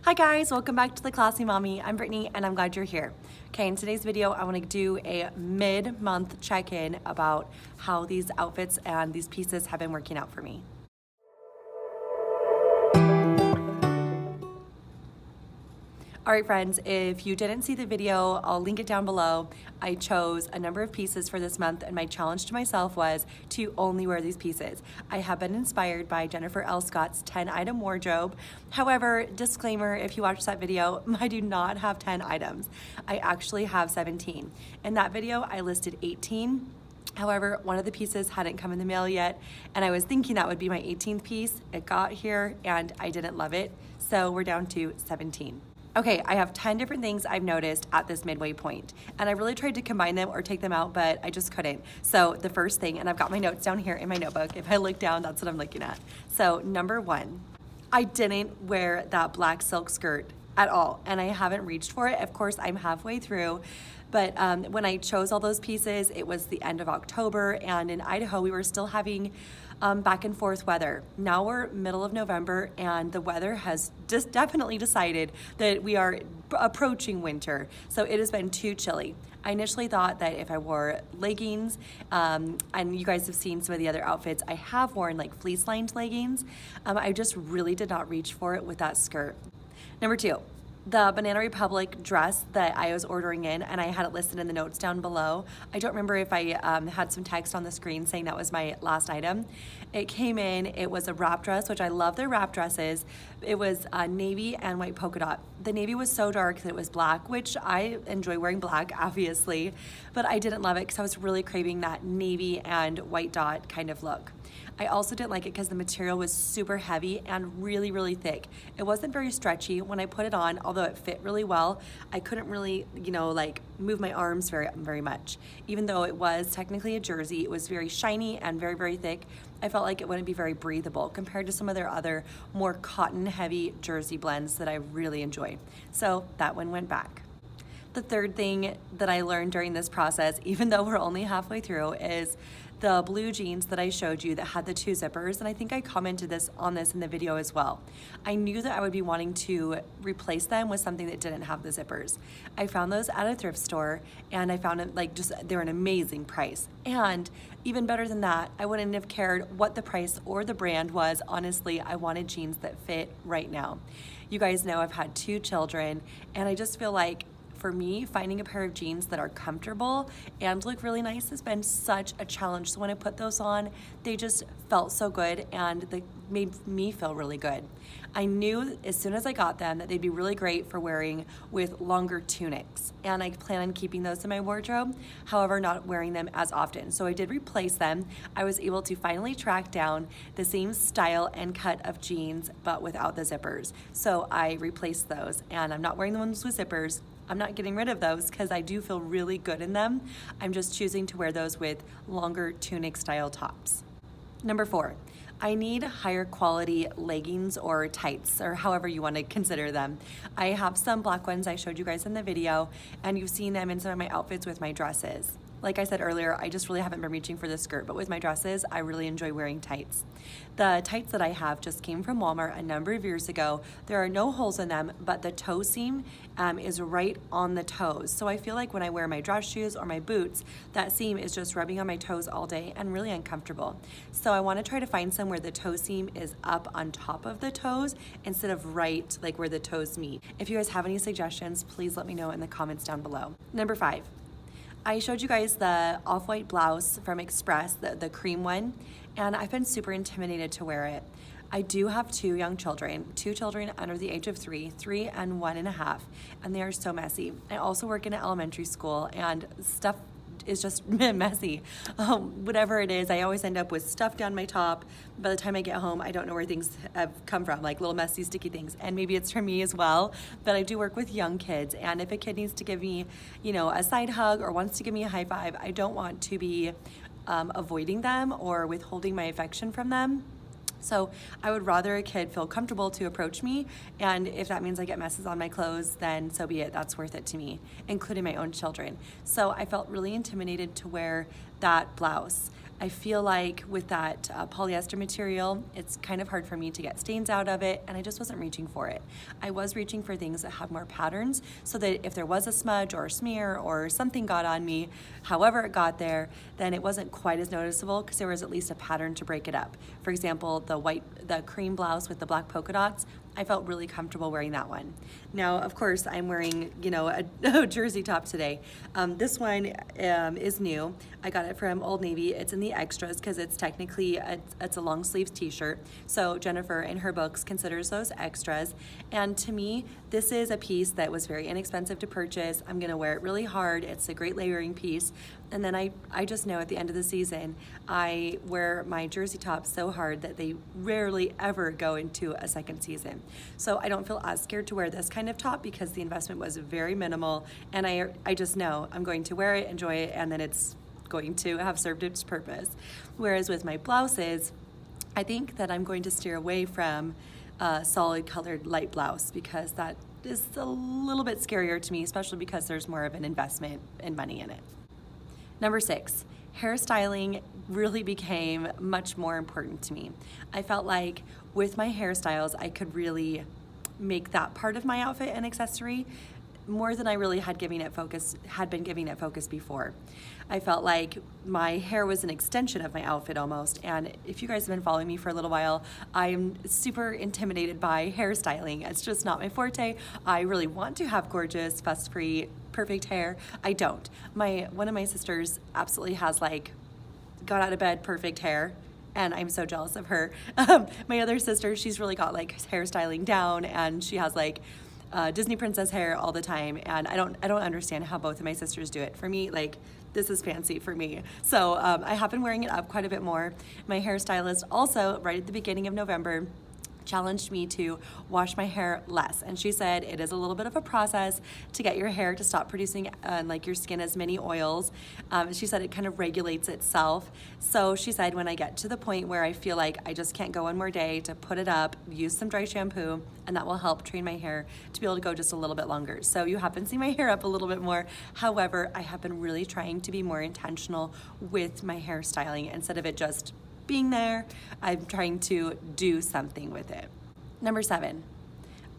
Hi guys, welcome back to The Classy Mommy. I'm Brittany and I'm glad you're here. Okay, in today's video, I want to do a mid-month check-in about how these outfits and these pieces have been working out for me. All right, friends, if you didn't see the video, I'll link it down below. I chose a number of pieces for this month, and my challenge to myself was to only wear these pieces. I have been inspired by Jennifer L. Scott's 10-item wardrobe. However, disclaimer, if you watched that video, I do not have 10 items. I actually have 17. In that video, I listed 18. However, one of the pieces hadn't come in the mail yet, and I was thinking that would be my 18th piece. It got here, and I didn't love it, so we're down to 17. Okay, I have 10 different things I've noticed at this midway point, and I really tried to combine them or take them out, but I just couldn't. So the first thing, and I've got my notes down here in my notebook. If I look down, that's what I'm looking at. So number one, I didn't wear that black silk skirt at all, and I haven't reached for it. Of course, I'm halfway through, but when I chose all those pieces, it was the end of October, and in Idaho, we were still having back and forth weather. Now we're middle of November, and the weather has just definitely decided that we are approaching winter. So it has been too chilly. I initially thought that if I wore leggings, and you guys have seen some of the other outfits, I have worn like fleece lined leggings. I just really did not reach for it with that skirt. Number two, the Banana Republic dress that I was ordering in, and I had it listed in the notes down below. I don't remember if I had some text on the screen saying that was my last item. It came in, it was a wrap dress, which I love their wrap dresses. It was navy and white polka dot. The navy was so dark that it was black, which I enjoy wearing black, obviously, but I didn't love it because I was really craving that navy and white dot kind of look. I also didn't like it because the material was super heavy and really, really thick. It wasn't very stretchy when I put it on, although it fit really well. I couldn't really, like move my arms very much. Even though it was technically a jersey, it was very shiny and very, very thick. I felt like it wouldn't be very breathable compared to some of their other more cotton heavy jersey blends that I really enjoy. So that one went back. The third thing that I learned during this process, even though we're only halfway through, is the blue jeans that I showed you that had the 2 zippers, and I think I commented on this in the video as well. I knew that I would be wanting to replace them with something that didn't have the zippers. I found those at a thrift store, and I found it they're an amazing price. And even better than that, I wouldn't have cared what the price or the brand was. Honestly, I wanted jeans that fit right now. You guys know I've had 2 children, and I just feel like for me, finding a pair of jeans that are comfortable and look really nice has been such a challenge. So when I put those on, they just felt so good, and they made me feel really good. I knew as soon as I got them that they'd be really great for wearing with longer tunics, and I plan on keeping those in my wardrobe, however, not wearing them as often. So I did replace them. I was able to finally track down the same style and cut of jeans, but without the zippers. So I replaced those, and I'm not wearing the ones with zippers. I'm not getting rid of those because I do feel really good in them. I'm just choosing to wear those with longer tunic style tops. Number 4, I need higher quality leggings or tights, or however you want to consider them. I have some black ones I showed you guys in the video, and you've seen them in some of my outfits with my dresses. Like I said earlier, I just really haven't been reaching for the skirt, but with my dresses, I really enjoy wearing tights. The tights that I have just came from Walmart a number of years ago. There are no holes in them, but the toe seam is right on the toes. So I feel like when I wear my dress shoes or my boots, that seam is just rubbing on my toes all day and really uncomfortable. So I want to try to find some where the toe seam is up on top of the toes instead of right like where the toes meet. If you guys have any suggestions, please let me know in the comments down below. Number 5. I showed you guys the off-white blouse from Express, the cream one, and I've been super intimidated to wear it. I do have 2 young children, 2 children under the age of 3 and 1.5, and they are so messy. I also work in an elementary school, and stuff is just messy. Whatever it is, I always end up with stuff down my top. By the time I get home, I don't know where things have come from, like little messy sticky things. And maybe it's for me as well, but I do work with young kids, and if a kid needs to give me, a side hug or wants to give me a high five, I don't want to be avoiding them or withholding my affection from them. So I would rather a kid feel comfortable to approach me, and if that means I get messes on my clothes, then so be it. That's worth it to me, including my own children. So I felt really intimidated to wear that blouse. I feel like with that polyester material, it's kind of hard for me to get stains out of it, and I just wasn't reaching for it. I was reaching for things that have more patterns so that if there was a smudge or a smear or something got on me, however it got there, then it wasn't quite as noticeable because there was at least a pattern to break it up. For example, the cream blouse with the black polka dots, I felt really comfortable wearing that one. Now, of course, I'm wearing, a jersey top today. This one is new. I got it from Old Navy. It's in the extras because it's technically it's a long sleeves t-shirt. So Jennifer in her books considers those extras. And to me, this is a piece that was very inexpensive to purchase. I'm gonna wear it really hard. It's a great layering piece. And then I just know at the end of the season, I wear my jersey tops so hard that they rarely ever go into a second season. So I don't feel as scared to wear this kind of top because the investment was very minimal, and I just know I'm going to wear it, enjoy it, and then it's going to have served its purpose. Whereas with my blouses, I think that I'm going to steer away from a solid colored light blouse because that is a little bit scarier to me, especially because there's more of an investment and money in it. Number 6, hairstyling really became much more important to me. I felt like with my hairstyles, I could really make that part of my outfit an accessory more than I really had been giving it focus before. I felt like my hair was an extension of my outfit almost, and if you guys have been following me for a little while, I'm super intimidated by hairstyling. It's just not my forte. I really want to have gorgeous, fuss-free, perfect hair. I don't. One of my sisters absolutely has got out of bed perfect hair, and I'm so jealous of her. My other sister, she's really got hairstyling down, and she has Disney princess hair all the time, and I don't understand how both of my sisters do it. For me, this is fancy for me. So I have been wearing it up quite a bit more. My hairstylist also, right at the beginning of November, challenged me to wash my hair less, and she said it is a little bit of a process to get your hair to stop producing your skin as many oils. She said it kind of regulates itself. So she said when I get to the point where I feel like I just can't go one more day, to put it up, use some dry shampoo, and that will help train my hair to be able to go just a little bit longer. So you have been seeing my hair up a little bit more. However, I have been really trying to be more intentional with my hairstyling. Instead of it just being there, I'm trying to do something with it. Number 7,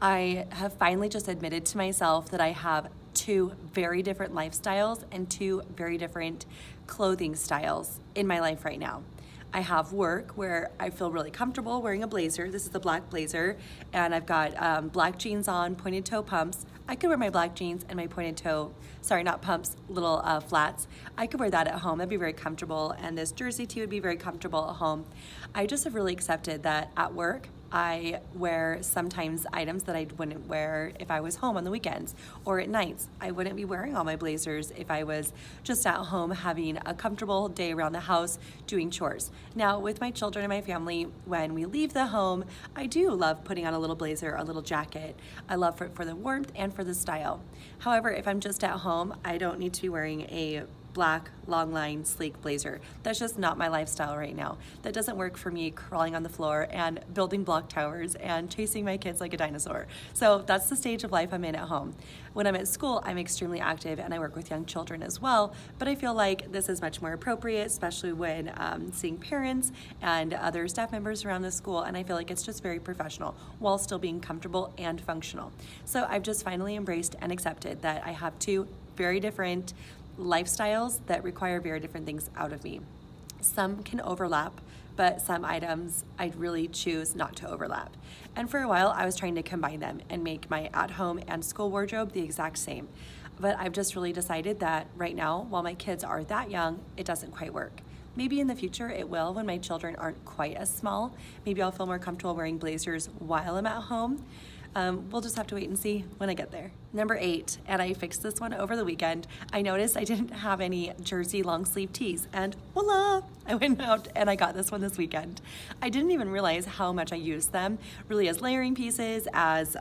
I have finally just admitted to myself that I have 2 very different lifestyles and 2 very different clothing styles in my life right now. I have work where I feel really comfortable wearing a blazer. This is the black blazer, and I've got black jeans on, pointed toe pumps. I could wear my black jeans and my pointed toe, sorry, not pumps, little flats. I could wear that at home. That'd be very comfortable, and this jersey tee would be very comfortable at home. I just have really accepted that at work, I wear sometimes items that I wouldn't wear if I was home on the weekends or at nights. I wouldn't be wearing all my blazers if I was just at home having a comfortable day around the house doing chores. Now, with my children and my family, when we leave the home, I do love putting on a little blazer, a little jacket. I love for the warmth and for the style. However, if I'm just at home, I don't need to be wearing a black, long line, sleek blazer. That's just not my lifestyle right now. That doesn't work for me crawling on the floor and building block towers and chasing my kids like a dinosaur. So that's the stage of life I'm in at home. When I'm at school, I'm extremely active and I work with young children as well, but I feel like this is much more appropriate, especially when seeing parents and other staff members around the school, and I feel like it's just very professional while still being comfortable and functional. So I've just finally embraced and accepted that I have 2 very different lifestyles that require very different things out of me. Some can overlap, but some items I'd really choose not to overlap. And for a while, I was trying to combine them and make my at-home and school wardrobe the exact same. But I've just really decided that right now, while my kids are that young, it doesn't quite work. Maybe in the future it will when my children aren't quite as small. Maybe I'll feel more comfortable wearing blazers while I'm at home. We'll just have to wait and see when I get there. Number 8, and I fixed this one over the weekend. I noticed I didn't have any jersey long sleeve tees, and voila, I went out and I got this one this weekend. I didn't even realize how much I used them, really as layering pieces, as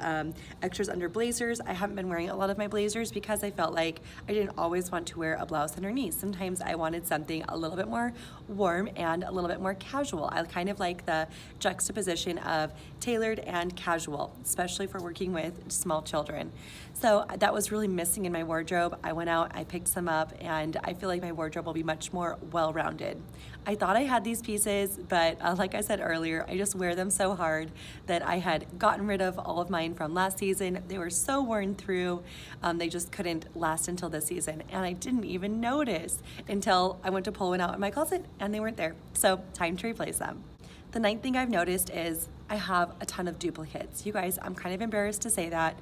extras under blazers. I haven't been wearing a lot of my blazers because I felt like I didn't always want to wear a blouse underneath. Sometimes I wanted something a little bit more warm and a little bit more casual. I kind of like the juxtaposition of tailored and casual, especially for working with small children. So that was really missing in my wardrobe. I went out, I picked some up, and I feel like my wardrobe will be much more well-rounded. I thought I had these pieces, but like I said earlier, I just wear them so hard that I had gotten rid of all of mine from last season. They were so worn through, they just couldn't last until this season. And I didn't even notice until I went to pull one out in my closet and they weren't there. So time to replace them. The ninth thing I've noticed is I have a ton of duplicates. You guys, I'm kind of embarrassed to say that.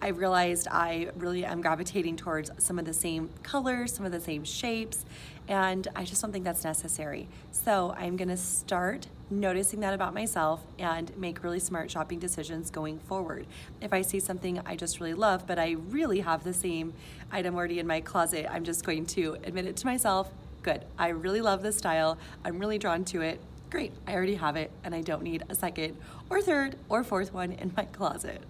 I realized I really am gravitating towards some of the same colors, some of the same shapes, and I just don't think that's necessary. So I'm gonna start noticing that about myself and make really smart shopping decisions going forward. If I see something I just really love, but I really have the same item already in my closet, I'm just going to admit it to myself, good, I really love this style, I'm really drawn to it, great, I already have it, and I don't need a second or third or fourth one in my closet.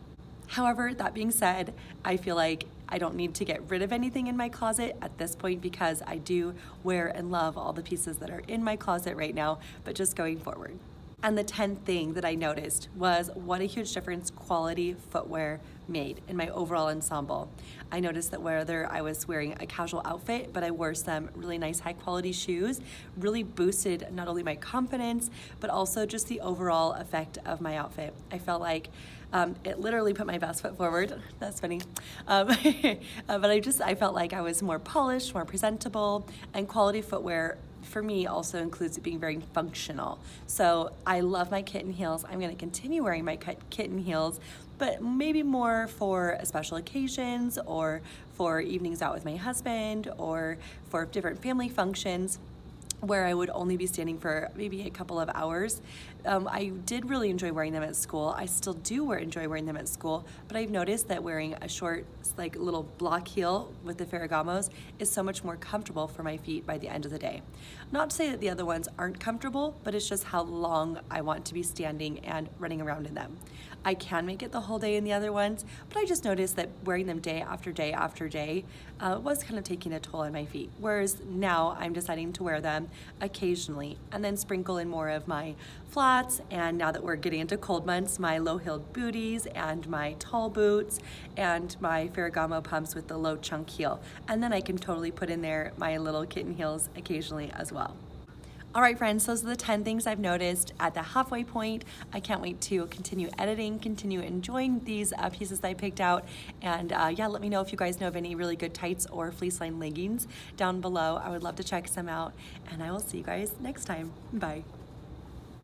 However, that being said, I feel like I don't need to get rid of anything in my closet at this point because I do wear and love all the pieces that are in my closet right now, but just going forward. And the 10th thing that I noticed was what a huge difference quality footwear made in my overall ensemble. I noticed that whether I was wearing a casual outfit, but I wore some really nice high quality shoes, really boosted not only my confidence, but also just the overall effect of my outfit. I felt like it literally put my best foot forward. That's funny. But I felt like I was more polished, more presentable, and quality footwear for me also includes it being very functional. So I love my kitten heels. I'm gonna continue wearing my kitten heels, but maybe more for special occasions or for evenings out with my husband or for different family functions where I would only be standing for maybe a couple of hours. I did really enjoy wearing them at school. I still do enjoy wearing them at school, but I've noticed that wearing a short, like little block heel with the Ferragamos is so much more comfortable for my feet by the end of the day. Not to say that the other ones aren't comfortable, but it's just how long I want to be standing and running around in them. I can make it the whole day in the other ones, but I just noticed that wearing them day after day after day was kind of taking a toll on my feet. Whereas now I'm deciding to wear them occasionally and then sprinkle in more of my flats, and now that we're getting into cold months, my low-heeled booties and my tall boots and my Ferragamo pumps with the low chunk heel. And then I can totally put in there my little kitten heels occasionally as well. All right, friends, those are the 10 things I've noticed at the halfway point. I can't wait to continue editing, continue enjoying these pieces that I picked out. And yeah, let me know if you guys know of any really good tights or fleece line leggings down below. I would love to check some out. And I will see you guys next time. Bye.